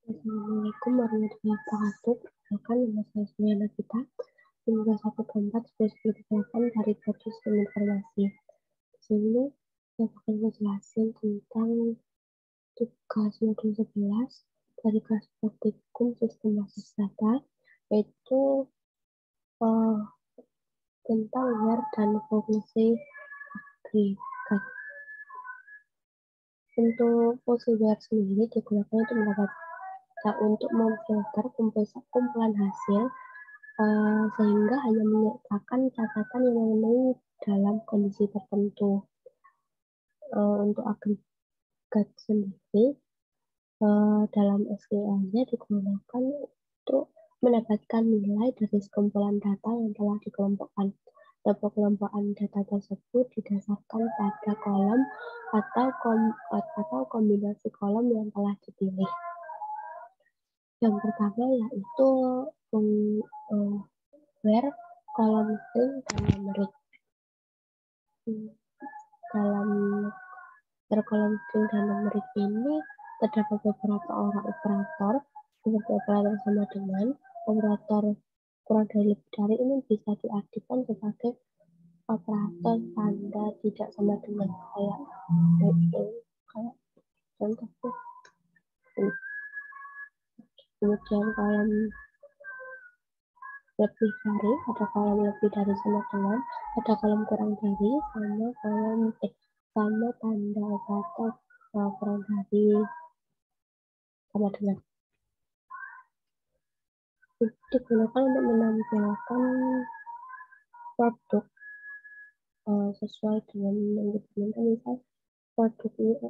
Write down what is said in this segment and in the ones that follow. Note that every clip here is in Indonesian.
Assalamualaikum warahmatullahi wabarakatuh. Perkenalkan, nama saya Suliana Gita, tim 2124 dari Prodi Sistem Informasi. Di sini saya akan menjelaskan tentang tugas modul 11 dari kelas praktikum Sistem Basis Data, yaitu tentang where dan fungsi agregat. Untuk fungsi where sendiri digunakan untuk memfilter kumpulan hasil sehingga hanya menyertakan catatan yang memenuhi dalam kondisi tertentu. Untuk agregat sendiri dalam SQL-nya digunakan untuk mendapatkan nilai dari sekumpulan data yang telah dikelompokkan. Pengelompokan data tersebut didasarkan pada kolom atau kombinasi kolom yang telah dipilih. Yang pertama yaitu where kolom string dan numerik. Dalam kolom string dan numerik ini terdapat beberapa operator seperti operator sama dengan, operator kurang dari lebih dari ini bisa diartikan sebagai operator tanda tidak sama dengan, kayak contohnya. Kemudian kolom lebih dari, ada kolom lebih dari sama dengan, ada kolom kurang dari, sama kolom sama tanda operator kurang dari sama dengan. Digunakan untuk menampilkan produk sesuai dengan yang diminta. Misal produknya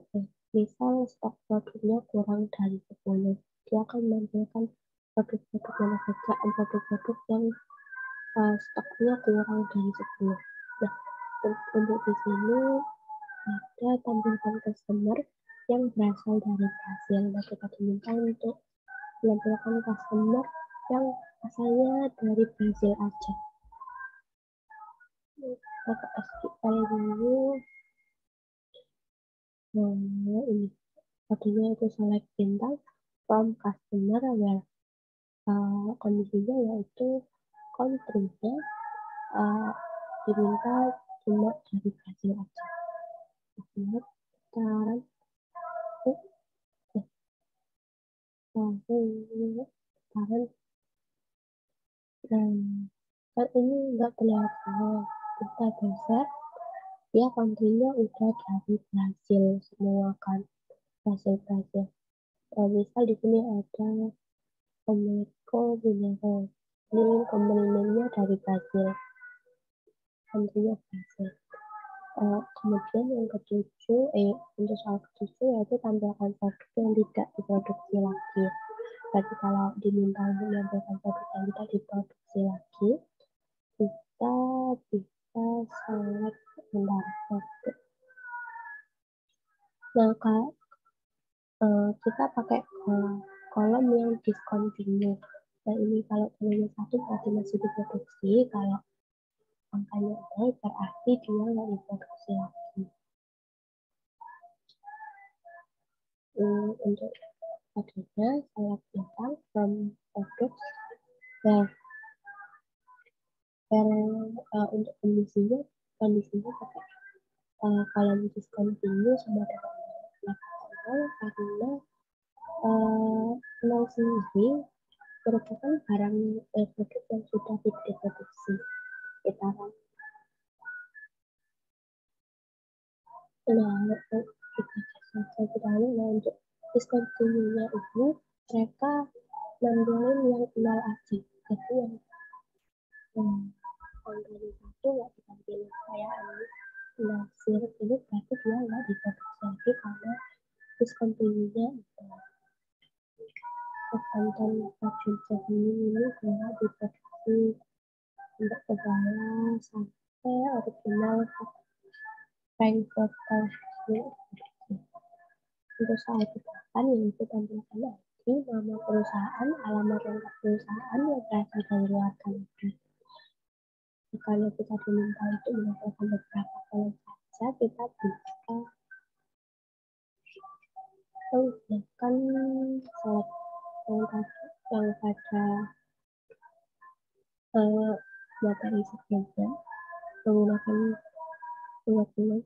misal stok produknya kurang dari 10, dia akan menampilkan produk-produk mana saja, produk-produk yang stoknya kurang dari 10. Nah, untuk di sini ada tampilan customer yang berasal dari Brasil. Nah, kita diminta untuk menampilkan customer yang asalnya dari Brasil aja. Pakai SQL dulu. Nah, ini tadinya itu select bintang from customer where kondisinya yaitu country-nya diminta cuma dari Brasil aja. Lihat sekarang kan ini nggak kelihatan. Kita geser, ya country-nya udah dari Brasil semua kan, Brasil. Misal di sini ada Amerika Mineral, ini company name-nya dari Brasil, country-nya Brasil. Kemudian yang ketujuh, untuk soal ketujuh yaitu tampilkan produk yang tidak diproduksi lagi. Berarti kalau diminta untuk menampilkan produk yang tidak diproduksi lagi, kita bisa select produk. Nah, kita pakai kolom yang discontinue. Nah, ini kalau nilainya 1 berarti masih diproduksi, kalau angkanya naik berarti dia nggak diproduksi lagi. Untuk adanya select bintang from product. Nah, untuk kondisinya pakai kolom discontinue sama dengan karena nol sendiri merupakan barang produk yang sudah diproduksi. Kita untuk discontinue-nya itu mereka nampilin yang nol aja, jadi yang dari satu nggak ditampilin, kayak ini sirup ini berarti dia nggak diproduksi lagi karena discontinue-nya itu. Konten vaksin segini ini nggak diproduksi untuk kebaya sampai original Frankfurt untuk soal keberatan yaitu tampilkan ID, nama perusahaan, alamat lengkap perusahaan yang berasal dari luar Kanada. Kalau kita diminta untuk menampilkan beberapa kolom saja, kita bisa menggunakan select yang pada materi sebelumnya menggunakan buat ini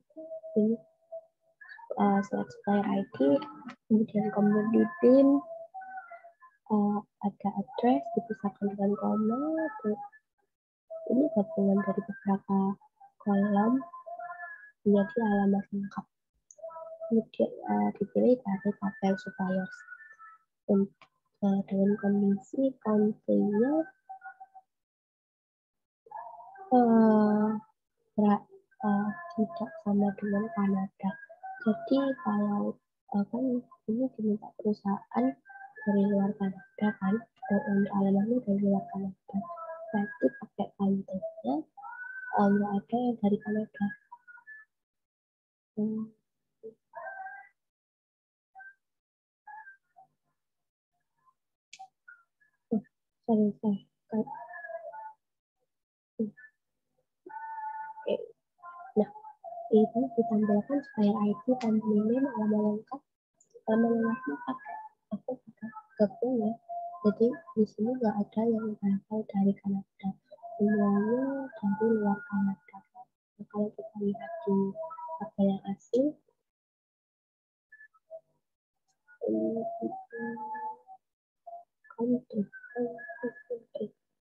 select supplier ID, kemudian komoditi, ada address dipisahkan dengan koma, ini gabungan dari beberapa kolom menjadi alamat lengkap. Kemudian dipilih dari tabel suppliers. Dengan kondisi country-nya tidak sama dengan Kanada. Jadi kalau kan ini diminta perusahaan dari luar Kanada kan, dan alamatnya dari luar Kanada. Berarti pakai country-nya nggak ada yang dari Kanada. Sorry. Oke. Nah, ini ditampilkan supaya ID dan name alamat lengkap pakai aku gabung ya. Jadi di sini nggak ada yang berasal dari Kanada, semuanya dari luar Kanada. Nah, kalau kita lihat di tabel yang asli,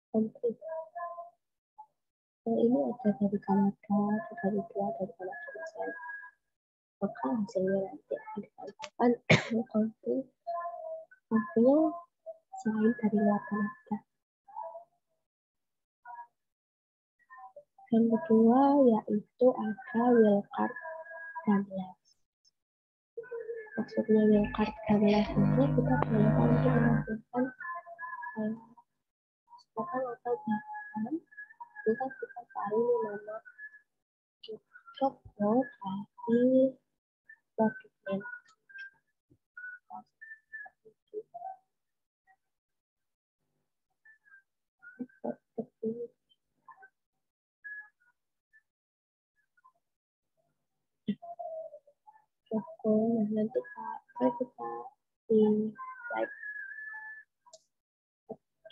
country. Ini ada dari Kanada, dari Kanada. Maka hasilnya nanti akan ditampilkan country selain dari luar Kanada. Yang kedua yaitu ada wildcard Douglas. Maksudnya wildcard Douglas ini kita gunakan untuk menentukan misalkan atau bahkan kita cari nama toko dari produk name. Toko, nah nanti kita di like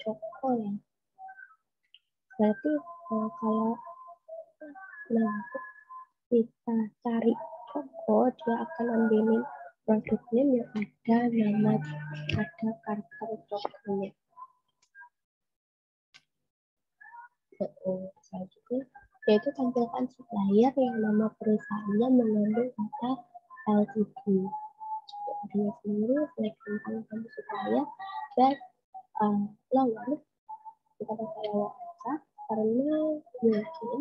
Joko ya. Berarti kalau nanti kita cari Joko, dia akan ambilin produk name yang ada nama, ada karakter Jokonya. Selanjutnya yaitu tampilkan supplier yang nama perusahaannya mengandung kata LTD. Adanya sendiri selektif tentang supplier dan lower kita pakai lower aja karena mungkin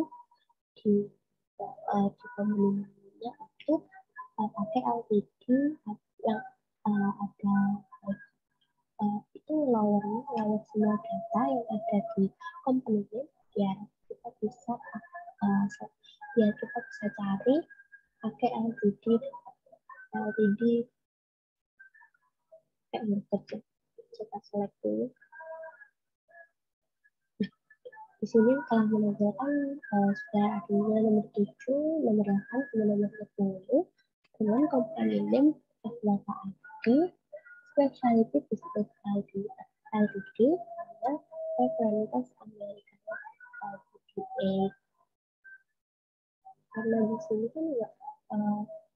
di komunitasnya itu pakai LTD yang ada itu lower semua data yang ada di komputer biar kita bisa cari pakai LTD kayak bekerja. Kita select dulu. Di sini telah menambahkan supaya adanya nomor 7, nomor 8, dan nomor 10 dengan company name, data ID, specialty business LTD, dan references American LTDA. Karena di sini kan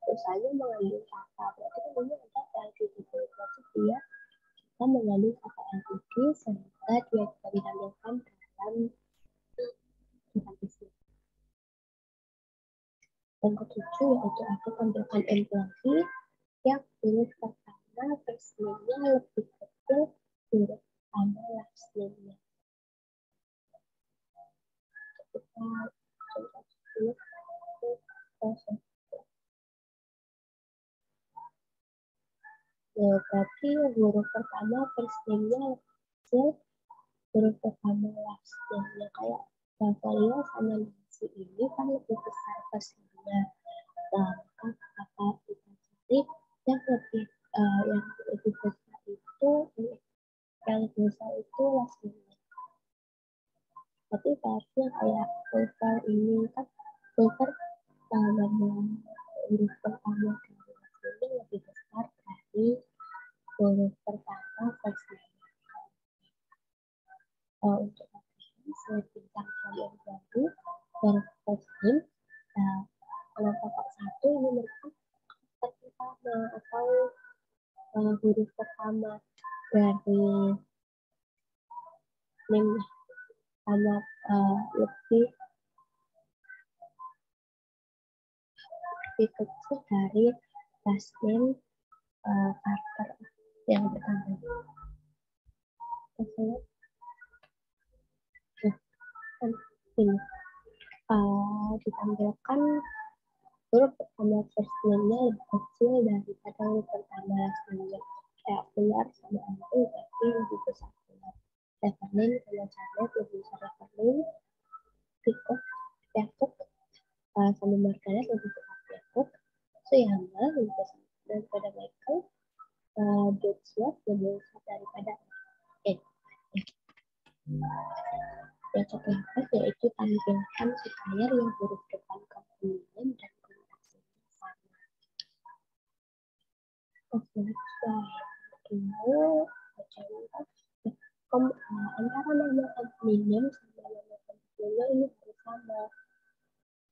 perusahaannya mengandung kata, berarti kan ini ada LTDA, berarti dia kita mengandung kata LTD sehingga dia bisa ditampilkan dalam bisnis. Yang ketujuh yaitu ada tampilkan employee yang huruf pertama first name-nya lebih kecil huruf pertama last name-nya. Kita coba dulu proses. Ya, berarti huruf pertama first name-nya lebih kecil huruf pertama last name-nya. Kayak Bavaria sama Nancy ini kan lebih besar first name-nya. Nah, maka kita cari yang lebih besar itu last name-nya. Tapi seharusnya kayak Silver ini kan Silver nama huruf pertama dari last name lebih besar dari huruf pertama first name. untuk seleb bintang yang baru berposting. Kenapa kok satu ini merupakan pertama atau huruf pertama dari name sama lebih kecil dari last name Carter yang pertama. Ini ditampilkan huruf pertama first name-nya lebih kecil daripada huruf pertama last name-nya. Kayak keluar sama Andrew tapi lebih besar keluar. Evelyn sama Janet lebih besar Evelyn. Peacock, Peacock sama Margaret lebih besar Peacock. Suyama lebih besar daripada Michael. Dotsworth lebih besar daripada yang keempat yaitu tampilkan supplier yang huruf depan kemudian dan kombinasinya sama. Antara nama admin sama nama pengguna ini harus sama.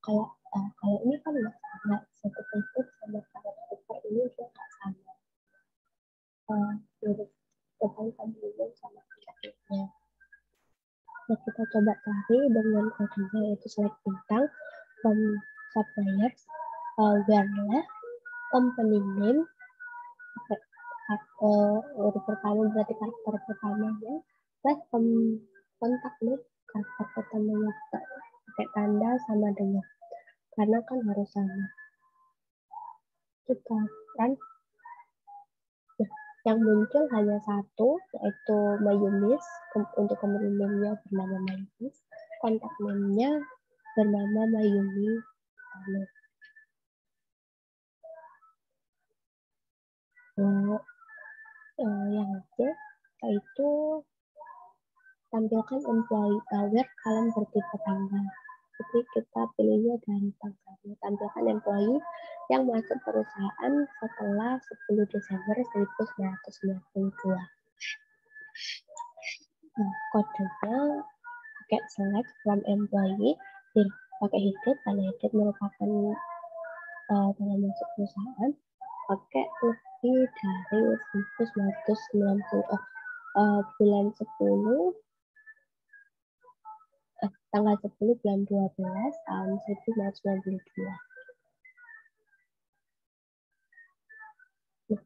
Kalau ini kan nggak sama, satu kelompok sama karakter ini juga nggak sama. Huruf depan kemudian sama pengguna. Nah, kita coba cari dengan kodenya yaitu select bintang, suppliers, where company name, huruf pertama berarti karakter pertamanya, plus kontak nih karakter pertamanya pakai tanda sama dengan, karena kan harus sama. Kita kan yang muncul hanya satu, yaitu Mayumis. Untuk company name-nya bernama Mayumis, kontak name-nya bernama Mayumi. Yang aja yaitu tampilkan employee where kalian bertipe tanggal. Jadi kita pilihnya dari tanggalnya. Tampilkan employee yang masuk perusahaan setelah 10 Desember 1992. Nah, kodenya pakai select from employee, pakai headed karena headed merupakan dalam masuk perusahaan, pakai lebih dari 1990 bulan 10 tanggal 10 bulan 12 tahun 1992. Nah,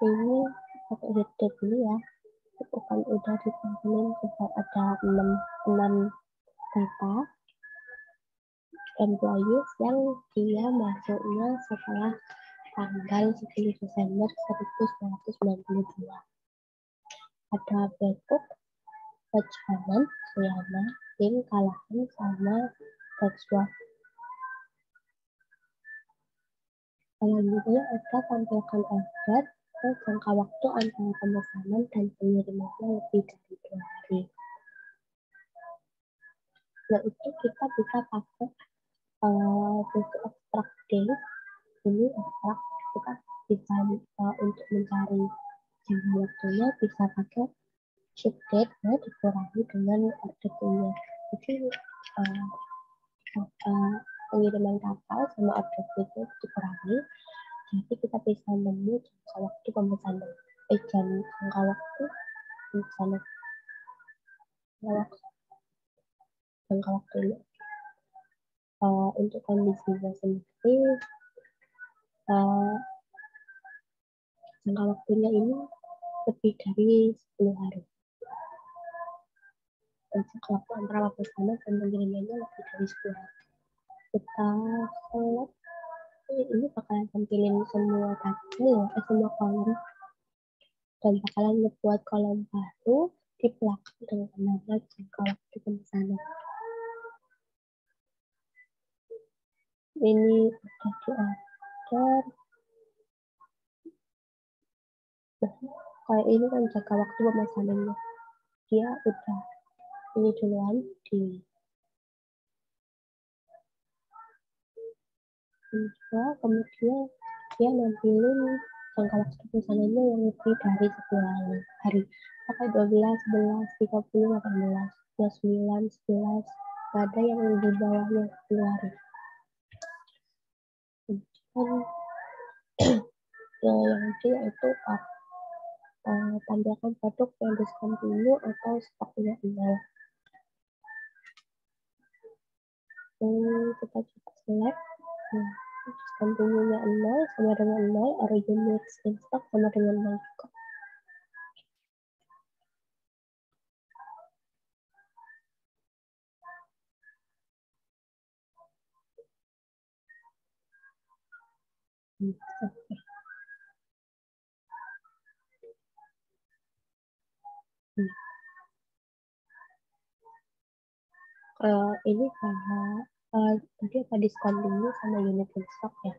ini pakai headed dulu ya. Itu kan udah ditampilin sebab ada 6 data employees yang dia masuknya setelah tanggal 10 Desember 1992. Ada Bangkok, Pecahan, Suyama, Tim, Kalahan, sama Dotsworth. Selanjutnya ada tampilkan order dan jangka waktu antara pemesanan dan pengirimannya lebih dari 2 hari. Nah, itu kita bisa pakai buku abstract days. Ini abstrak kita bisa untuk mencari jangka waktunya bisa pakai sheet date ya, dikurangi dengan ordernya. Jadi pengiriman kapal sama order itu dikurangi. Jadi kita bisa nemu jangka waktu pemesanan. Jangka waktu pemesanan. Jangka waktu ini. Untuk kondisinya sendiri, jangka waktunya ini lebih dari 10 hari. Jangka waktu antara pemesanan dan pengirimannya lebih dari 10 hari. Kita select, ini bakalan tampilin semua tabel, semua kolom, dan bakalan membuat kolom baru di belakang dengan nama jangka waktu pemesanan. Ini udah diatur. Kayak ini kan jangka waktu pemesanannya. Dia udah ini duluan di kemudian dia nampilin jangka waktu pemesanannya yang lebih dari 10 hari. pakai 12, 11, 30, 18, 29, 11. Gak ada yang di bawahnya keluarin. Yang ketiga itu tampilkan produk yang discontinue atau stoknya nol. Kita coba select. Discontinue-nya 0 sama dengan 0, original in stock sama dengan 0 juga. Ini karena tadi apa discontinue sama unit in stock ya.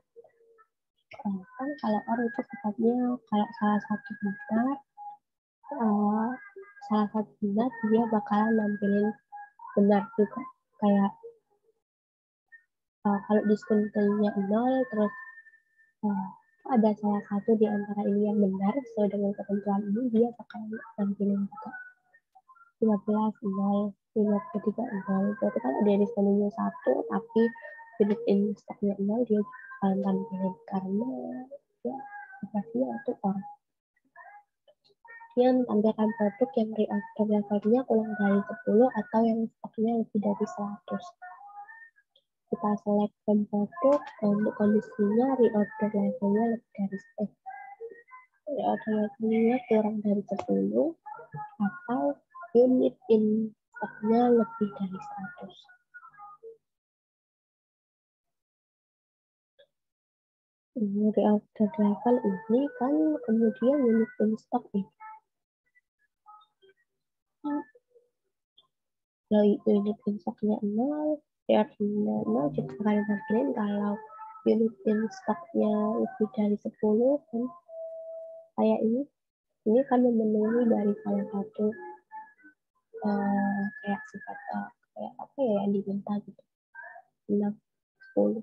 Kan kalau orang itu sifatnya kalau salah satu benar dia bakalan nampilin benar juga, kayak kalau discontinue-nya 0 terus ada salah satu di antara ini yang benar sesuai dengan ketentuan ini, dia bakalan nampilin juga 15 0, 53 0. Berarti kan ada discontinue 1 tapi unit in stock-nya 0, dia bakalan tampilin karena ya operasinya itu orang. Yang tampilkan produk yang reorder levelnya kurang dari 10 atau yang stoknya lebih dari 100. Kita select produk untuk kondisinya reorder levelnya lebih dari reorder levelnya kurang dari 10 atau unit in stoknya lebih dari 100. Reorder level ini kan kemudian unit in stock ini. Unit in stocknya 0, reordernya 0, kita akan tampilin kalau unit in stocknya lebih dari 10 kan kayak ini kan memenuhi dari salah satu kayak sifat kayak apa ya yang diminta gitu 6, 10.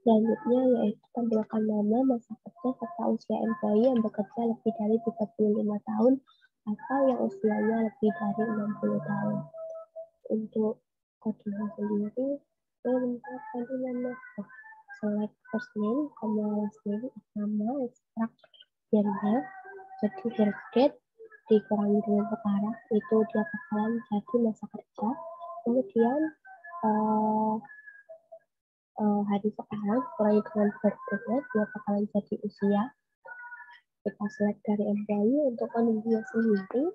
Selanjutnya yaitu tampilkan nama, masa kerja, serta usia employee yang bekerja lebih dari 35 tahun atau yang usianya lebih dari 60 tahun. Untuk kodenya sendiri, saya menempatkan nama select first name, last name, nama, extract gender, jadi birth date, dikurangi dengan perkara, itu dia bakalan jadi masa kerja. Kemudian hari sekarang kurangi dengan birth date, dia bakalan jadi usia. Kita select dari employee. Untuk dia sendiri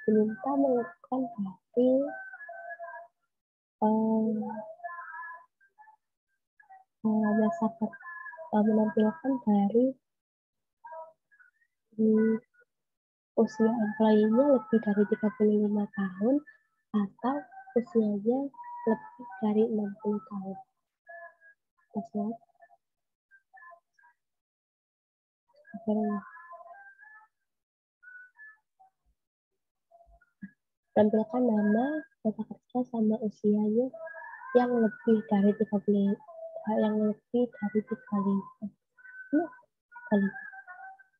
diminta melakukan dari masa menampilkan dari usia employee-nya lebih dari 35 tahun atau usianya lebih dari 60 tahun. Tampilkan nama, masa kerja, sama usianya yang lebih dari 35 kali.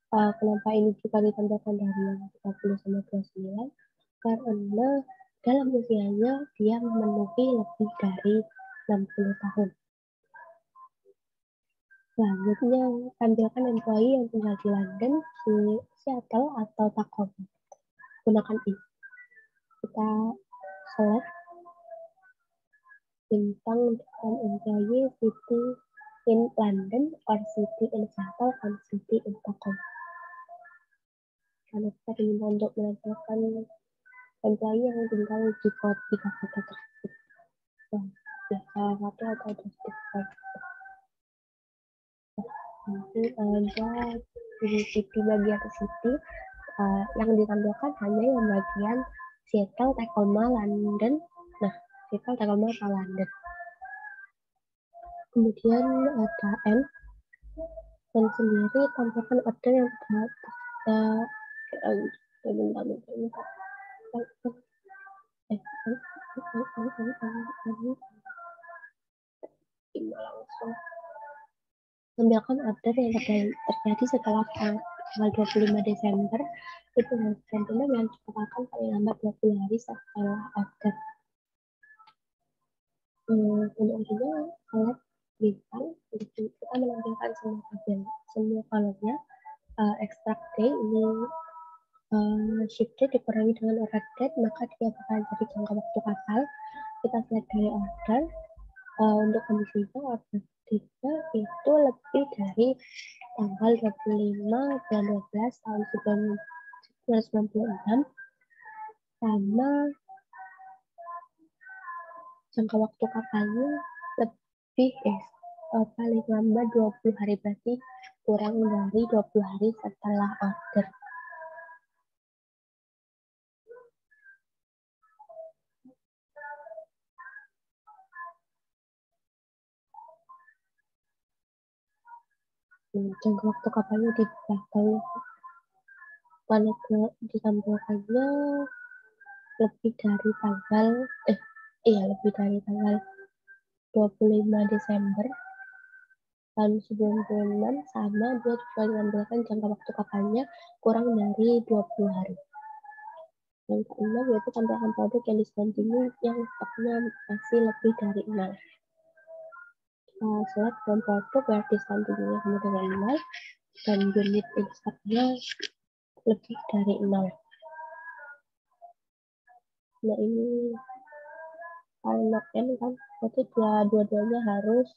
Kenapa ini juga ditampilkan dari yang 30 sama 29? Karena dalam usianya dia memenuhi lebih dari 60 tahun. Selanjutnya, tampilkan employee yang tinggal di London, Seattle, atau Tacoma. Gunakan ini. Kita select bintang untuk employee city in London or city in Seattle and city in Tacoma. Karena kita diminta untuk menampilkan employee yang tinggal di tiga kota tersebut. Salah satu atau district. Nanti ada di city bagian city yang ditampilkan hanya yang bagian Seattle, Tacoma, London. Nah, Seattle, Tacoma, atau London. Kemudian ada M dan sendiri tampilkan order yang langsung tampilkan order yang terjadi setelah tanggal 25 Desember itu harus kontainer yang dipakaikan paling lambat 20 hari setelah order. Untuk alat bintang itu kita menampilkan semua kolomnya. Extract day ini ship date dikurangi dengan order date, maka dia bakal jadi jangka waktu kapal. Kita select dari order. Untuk kondisinya order date-nya itu lebih dari tanggal 25 bulan 12 tahun 1996 sama jangka waktu kapalnya lebih paling lambat 20 hari, berarti kurang dari 20 hari setelah order. Jangka waktu kapalnya di belakang mana ditampilkannya lebih dari tanggal lebih dari tanggal 25 Desember tahun 96 sama dia juga menampilkan jangka waktu kapalnya kurang dari 20 hari. Yang keenam yaitu tambahan produk yang discontinue yang stoknya masih lebih dari 0. Select from produk where discontinue sama dengan 0 dan unit in stoknya lebih dari 0. Nah ini kalau N kan berarti dua-duanya harus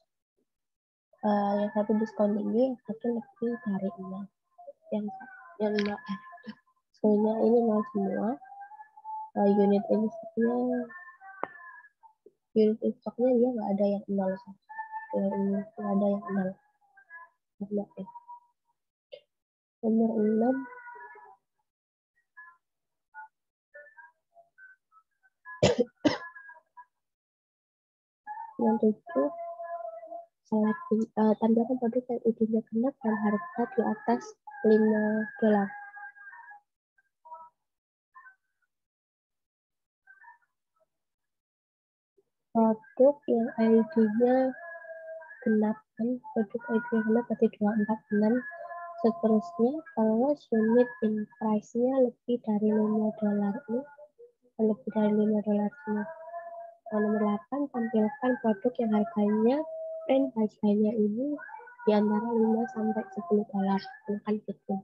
yang satu discontinue, yang satu lebih dari 0. Yang 0 sebenarnya ini 0 semua. Unit in stoknya dia nggak ada yang 0 saja. Nggak ada yang 0. Nomor 6 yang 7 tambahkan produk yang ujungnya genap dan harga di atas $5. Produk yang ID-nya genap kan, produk ID-nya genap berarti 246. Seterusnya kalau unit in price-nya lebih dari $5 ini, lebih dari $5 ini. Nomor 8 tampilkan produk yang harganya ini di antara 5 sampai $10, kan gitu.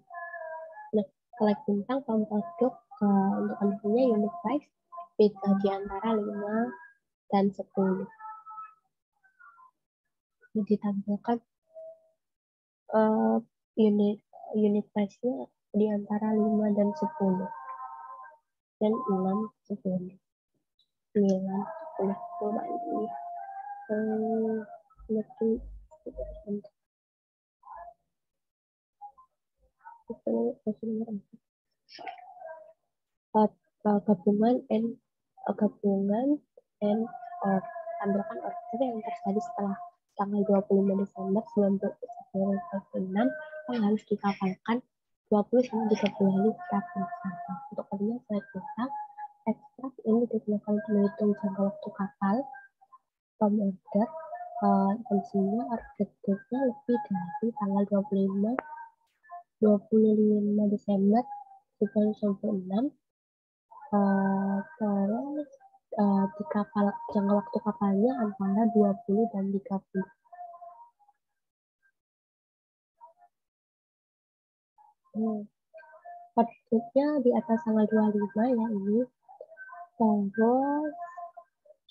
Nah, select bintang produk untuk kondisinya unit price beda di antara 5 dan 10. Ditampilkan unit price-nya di antara 5 dan 10 dan 6, 10, 9, 10. Coba ini lebih gabungan and or tambahkan order yang terjadi setelah tanggal 25 Desember 1996 yang harus dikapalkan 20 sampai 30 hari setelah pemesanan. Untuk kemudian select bintang ekstrak ini digunakan untuk menghitung jangka waktu kapal from order. Fungsinya order date-nya lebih dari tanggal 25 Desember 1996. Terus di kapal jangka waktu kapalnya antara 20 dan 30. Ordernya di atas tanggal 25 ya ini. Terus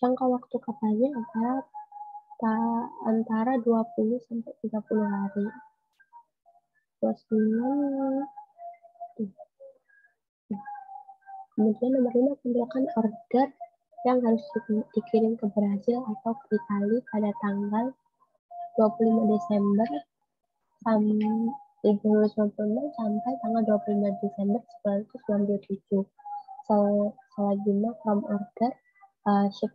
jangka waktu kapalnya antara 20 sampai 30 hari. Terus kemudian nomor 5 tampilkan order yang harus dikirim ke Brazil atau ke Italia pada tanggal 25 Desember 1996 sampai tanggal 25 Desember 1997. Selanjutnya from order ship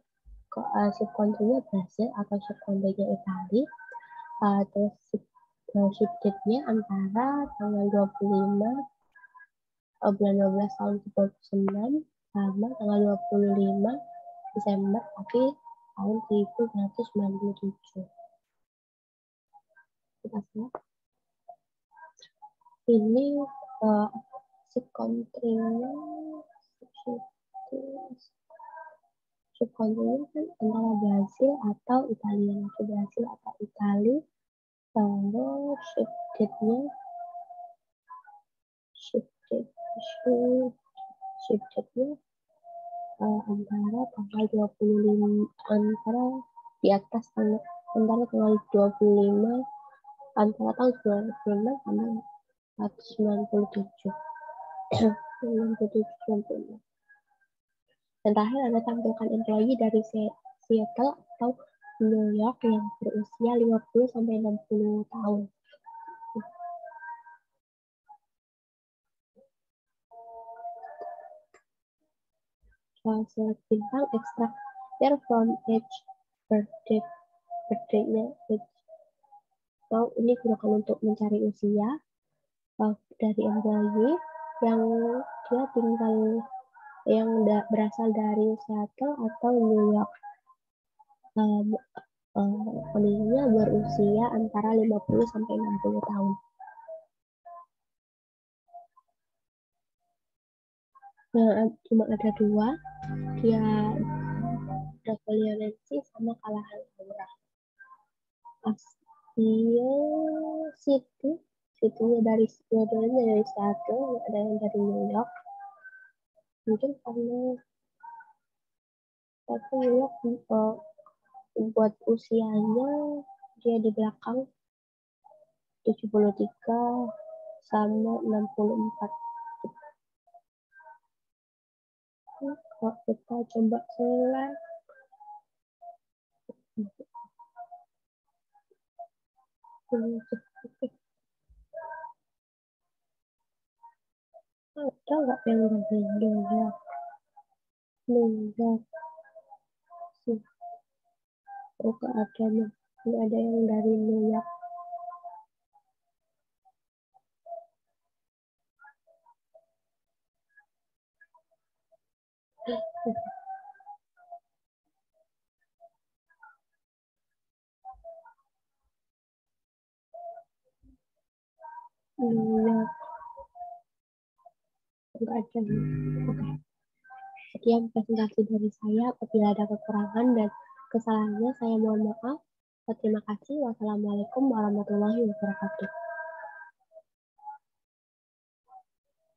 country-nya Brazil atau ship country-nya Italia. Terus ship date-nya antara tanggal 25 bulan 12 tahun 1999 sama tanggal 25 Desember tapi tahun 1997. Kita lihat. ini subkontrinya subkontrinya kan antara Brasil atau Italia. Brasil atau Italia. Lalu shifted-nya antara tanggal 25 antara di atas antara tanggal 25 antara tahun 95 sama 197 97. Dan terakhir ada tampilkan employee dari Seattle atau New York yang berusia 50 sampai 60 tahun. Select bintang, extract year from age, birthday-nya age. Now, ini gunakan untuk mencari usia dari employee yang dia tinggal yang berasal dari Seattle atau New York. Kondisinya berusia antara 50 sampai 60 tahun. Nah, cuma ada dua, dia Davolionensi sama Kalahan Laura. Situnya dari dua-duanya dari Seattle, ada yang dari New York. Mungkin karena New York buat usianya dia di belakang 73 sama 64. Kalau kita coba select ada nggak yang dari New York? Oh, nggak ada nih. Nggak ada yang dari New York. New York. Nggak ada nih. Oke. Sekian presentasi dari saya. Apabila ada kekurangan dan kesalahannya, saya mohon maaf. Terima kasih. Wassalamualaikum warahmatullahi wabarakatuh.